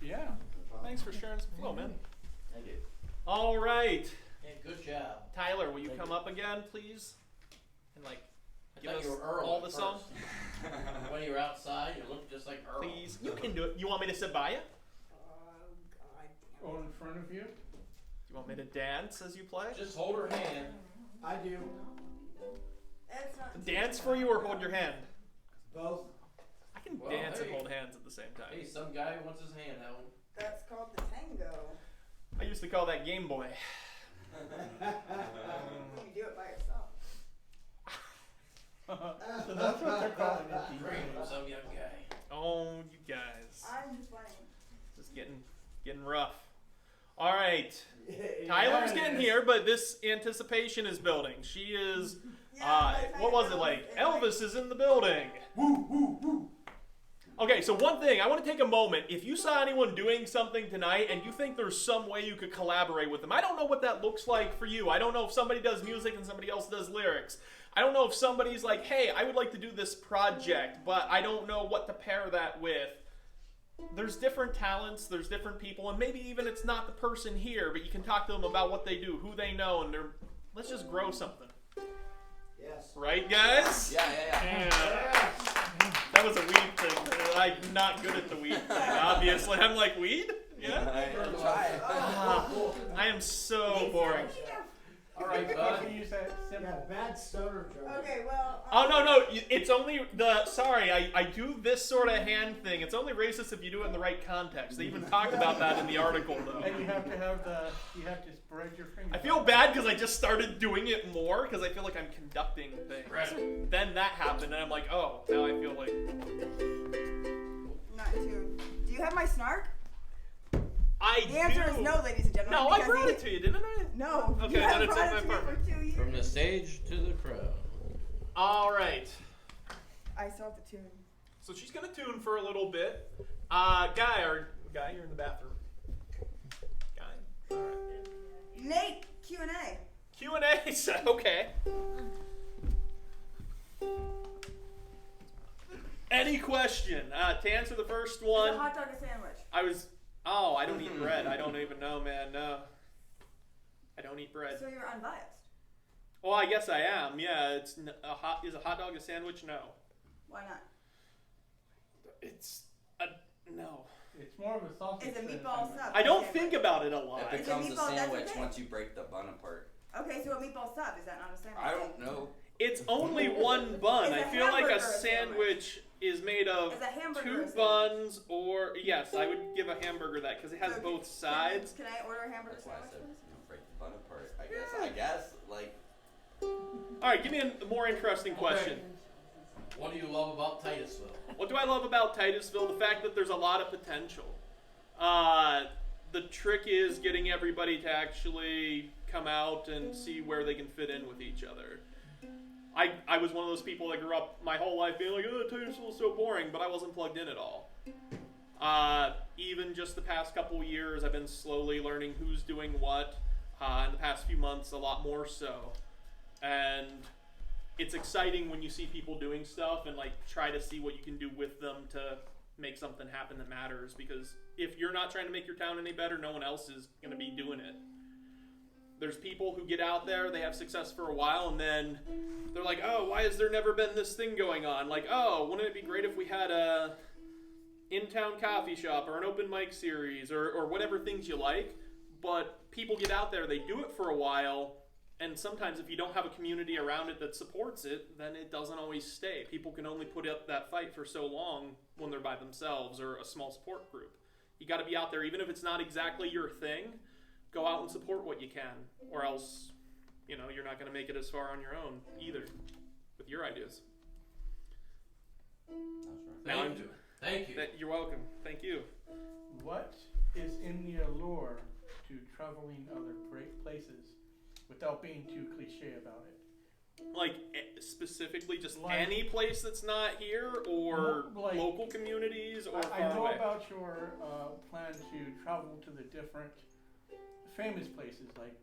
Yeah. Thanks for sharing some flow, man. Thank you. All right. Hey, good job. Tyler, will you Thank come you. up again, please? And I give thought us you were Earl all at the first. song? When you were outside, you looked just like Earl. Please. You can do it. You want me to sit by you? Oh, in front of you? You want me to dance as you play? Just hold her hand. I do. That's not Dance for you or hold your hand? Both. I can Well, dance and hey. hold hands at the same time. Hey, some guy wants his hand out. That's called the tango. I used to call that Game Boy. When you do it by yourself. So that's what they're calling it these Great, days. some young guy. Oh, you guys. I'm just playing. Just getting rough. All right. Yeah, Tyler's it getting is. here, but this anticipation is building. She is, Yeah, what was it like? Elvis is in the building. Woo, woo, woo. Okay, so one thing, I want to take a moment. If you saw anyone doing something tonight and you think there's some way you could collaborate with them, I don't know what that looks like for you. I don't know if somebody does music and somebody else does lyrics. I don't know if somebody's like, hey, I would like to do this project, but I don't know what to pair that with. There's different talents, there's different people, and maybe even it's not the person here, but you can talk to them about what they do, who they know, and let's just grow something. Yes. Right, guys? Yeah. Yeah. That was a weed thing. I'm not good at the weed thing, obviously. I'm like, weed? Yeah? I am so boring. All right, bud. can you use that symbol? Yeah, bad stoner joke. Okay, well. Oh, no, it's only sorry, I do this sort of hand thing. It's only racist if you do it in the right context. They even talk about that in the article, though. And you have to spread your fingers. I feel bad because I just started doing it more because I feel like I'm conducting things. Right. Then that happened, and I'm like, oh, now I feel like... Not too. Do you have my snark? The The answer is no, ladies and gentlemen. No, I because brought he- it to you, didn't I? No. Okay, you then haven't it's brought in it my to me for 2 years. From the stage to the crowd. All right. I still have to tune. So she's going to tune for a little bit. Guy, you're in the bathroom. Guy? All right. Nate, Q&A. Q&A, so, okay. Any question? To answer the first Is one, a hot dog a sandwich? I don't eat bread. I don't even know, man. No. I don't eat bread. So you're unbiased. Well, I guess I am. Yeah, is a hot dog a sandwich? No. Why not? It's no. It's more of a sausage. It's a than meatball sandwich. sub. I don't think about it a lot. It It's a becomes a meatball, that's the sandwich thing. once you break the bun apart. Okay, so a meatball sub, is that not a sandwich? I don't know. It's only one bun. Is I a feel like a hamburger a sandwich? sandwich is made of Is a hamburger two a sandwich? buns, or yes, I would give a hamburger that because it has So both sides. Can I order a hamburger That's why I sandwich? said break the bun apart. I guess like All right, give me a more interesting question. What do you love about Titusville? What do I love about Titusville? The fact that there's a lot of potential. The trick is getting everybody to actually come out and see where they can fit in with each other. I was one of those people that grew up my whole life being like, oh, Titusville's so boring, but I wasn't plugged in at all. Even just the past couple years, I've been slowly learning who's doing what. In the past few months, a lot more so. And it's exciting when you see people doing stuff and like try to see what you can do with them to make something happen that matters, because if you're not trying to make your town any better, no one else is going to be doing it. There's people who get out there, they have success for a while, and then they're like, oh, why has there never been this thing going on? Like, oh, wouldn't it be great if we had a in-town coffee shop or an open mic series or whatever things you like? But people get out there, they do it for a while, and sometimes if you don't have a community around it that supports it, then it doesn't always stay. People can only put up that fight for so long when they're by themselves or a small support group. You got to be out there, even if it's not exactly your thing. Go out and support what you can, or else, you're not going to make it as far on your own either with your ideas. Thank you. Thank you. You're welcome. Thank you. What is in the allure to traveling other great places without being too cliche about it? Like, specifically just Like- any place that's not here, or Like- local communities, or I far know away? about your plan to travel to the different famous places like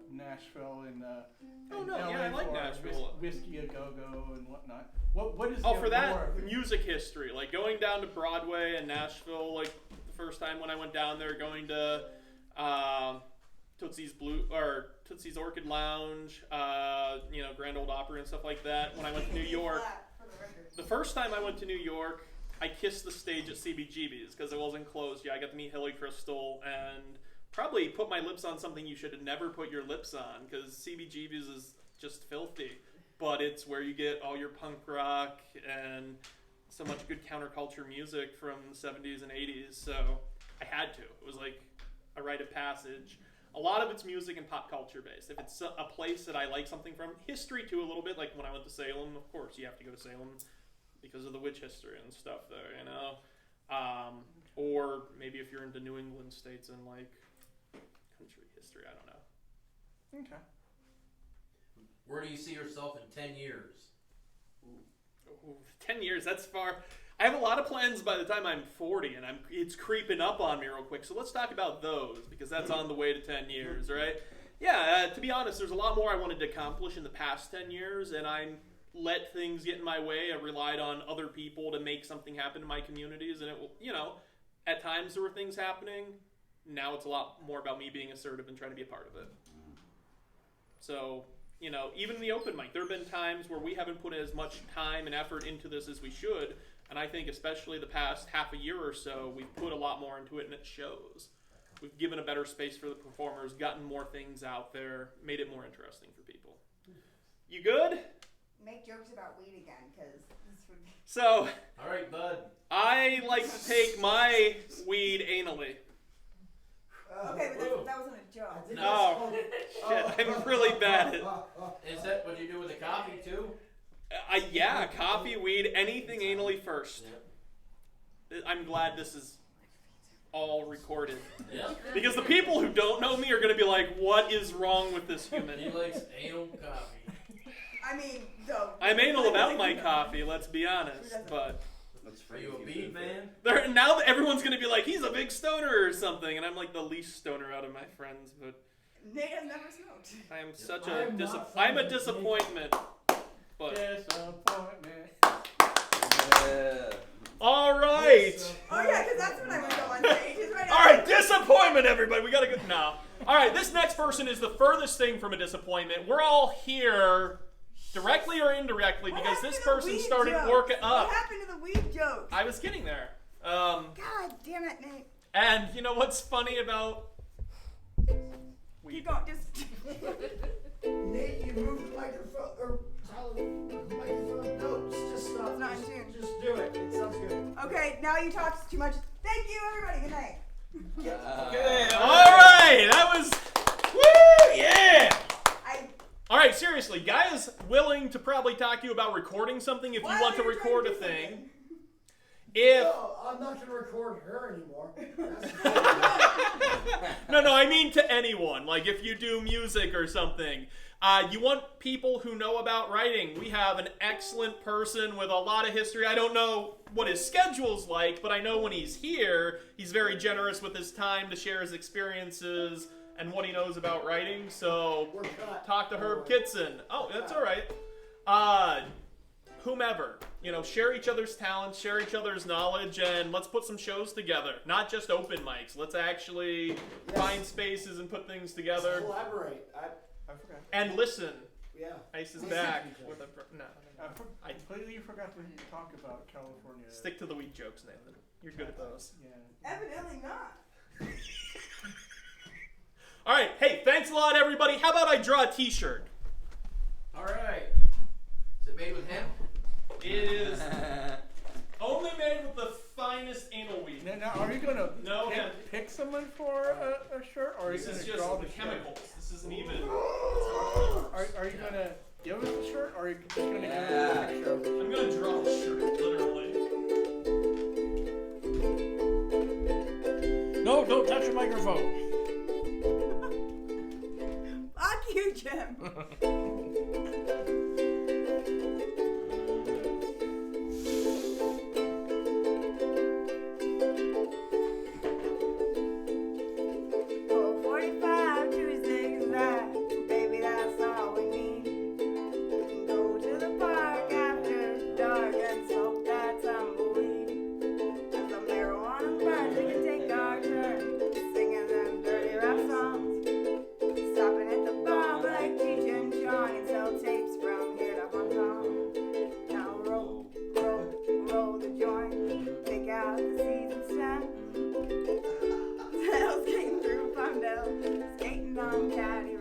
Nashville and Oh, and no, LA yeah, I like for Nashville. Whiskey a Go-Go and whatnot. What is Oh, the for that, allure of it? music history. Like, going down to Broadway and Nashville, like, the first time when I went down there, going to Tootsie's Orchid Lounge, Grand Ole Opry and stuff like that. When I went to New York, the first time I went to New York, I kissed the stage at CBGB's because it wasn't closed. Yeah, I got to meet Hilly Crystal and probably put my lips on something you should have never put your lips on, because CBGB's is just filthy. But it's where you get all your punk rock and so much good counterculture music from the 70s and 80s. So I had to. It was like a rite of passage. A lot of it's music and pop culture based. If it's a place that I like something from, history too a little bit. Like when I went to Salem, of course you have to go to Salem because of the witch history and stuff there, you know. Or maybe if you're into New England states and like country history, I don't know. Okay. Where do you see yourself in 10 years? Ooh, 10 years, that's far. I have a lot of plans by the time I'm 40, and it's creeping up on me real quick. So let's talk about those, because that's on the way to 10 years, right? Yeah, to be honest, there's a lot more I wanted to accomplish in the past 10 years, and I let things get in my way. I relied on other people to make something happen in my communities, and at times there were things happening. Now it's a lot more about me being assertive and trying to be a part of it. So, even in the open mic, there have been times where we haven't put as much time and effort into this as we should. And I think especially the past half a year or so, we've put a lot more into it, and it shows. We've given a better space for the performers, gotten more things out there, made it more interesting for people. You good? Make jokes about weed again, because this would be... So, All right, bud. I like to take my weed anally. Okay, but that wasn't a joke. Oh, shit, I'm really bad at it. Is that what you do with the coffee, too? Yeah, coffee, weed, anything anally first. I'm glad this is all recorded. Yeah. Because the people who don't know me are going to be like, what is wrong with this human? He likes anal coffee. I mean, though. I'm anal about my coffee, let's be honest, but... Are you a bead man? Now everyone's going to be like, he's a big stoner or something, and I'm like the least stoner out of my friends, but... Nate has never smoked. I am such I'm a disappointment, but... Disappointment. Yeah. All right! Oh, yeah, because that's when I would go on stage. Is right All right, disappointment, everybody. We got to go... No. All right, this next person is the furthest thing from a disappointment. We're all here... directly or indirectly, because this person started working up. What happened to the weed joke? I was getting there. God damn it, Nate. And you know what's funny about weed? You don't just... Nate, you moved the microphone, or Tyler, the microphone. No, just stop. It's not in tune. Just do it. It sounds good. Okay, now you talked too much. Thank you, everybody. Good night. Okay. All right, that was... Woo! Yeah! All right, seriously, Guy is willing to probably talk to you about recording something if you want to record a thing. No, I'm not going to record her anymore. No, I mean to anyone. Like if you do music or something. You want people who know about writing. We have an excellent person with a lot of history. I don't know what his schedule's like, but I know when he's here, he's very generous with his time to share his experiences and what he knows about writing, so talk to Herb Kitson. Oh, that's all right. Whomever. Share each other's talents, share each other's knowledge, and let's put some shows together. Not just open mics. Let's actually find spaces and put things together. Let's collaborate. I forgot. And listen. Yeah. Ice is back. With a no. I completely forgot to talk about California. Stick to the weed jokes, Nathan. You're good at those. Yeah. Evidently not. All right. Hey, thanks a lot, everybody. How about I draw a T-shirt? All right. Is it made with hemp? It is only made with the finest anal weed. Now, are you going to pick someone for a shirt? Or are you This going is to just draw the the chemicals. This isn't even... Are you going to give us the shirt? Or are you just going to give us a picture? I'm going to draw the shirt, literally. No, don't touch the microphone. Fuck you, Jim. Take out the season stand. Tail skating through Palmdale, skating on caddy